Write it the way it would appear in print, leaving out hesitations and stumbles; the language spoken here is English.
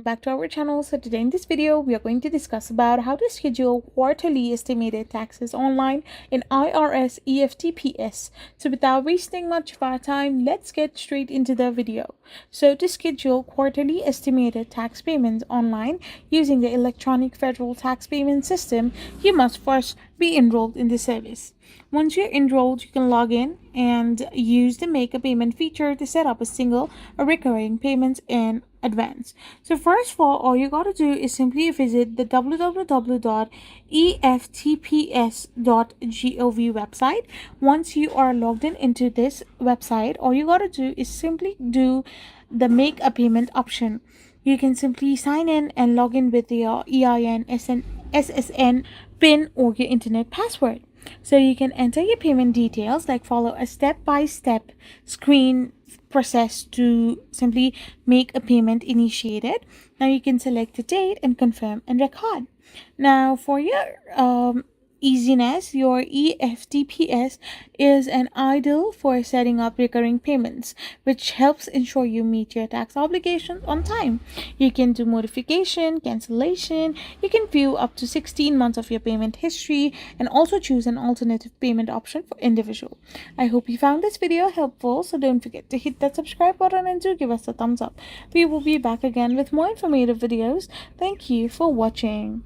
Back to our channel. So today in this video we are going to discuss about how to schedule quarterly estimated taxes online in IRS EFTPS. So without wasting much of our time, let's get straight into the video. So to schedule quarterly estimated tax payments online using the electronic federal tax payment system, you must first be enrolled in the service. Once you're enrolled, you can log in and use the make a payment feature to set up a single or recurring payments in advance. So first of all you got to do is simply visit the www.eftps.gov website. Once you are logged in into this website, all you got to do is simply do the make a payment option. You can simply sign in and log in with your EIN, SSN, PIN, or your internet password. So you can enter your payment details, like follow a step-by-step screen process to simply make a payment initiated. Now you can select the date and confirm and record. Now for your easiness, your EFTPS is an ideal for setting up recurring payments, which helps ensure you meet your tax obligations on time. You can do modification, cancellation, you can view up to 16 months of your payment history, and also choose an alternative payment option for individual. I hope you found this video helpful, so don't forget to hit that subscribe button and do give us a thumbs up. We will be back again with more informative videos. Thank you for watching.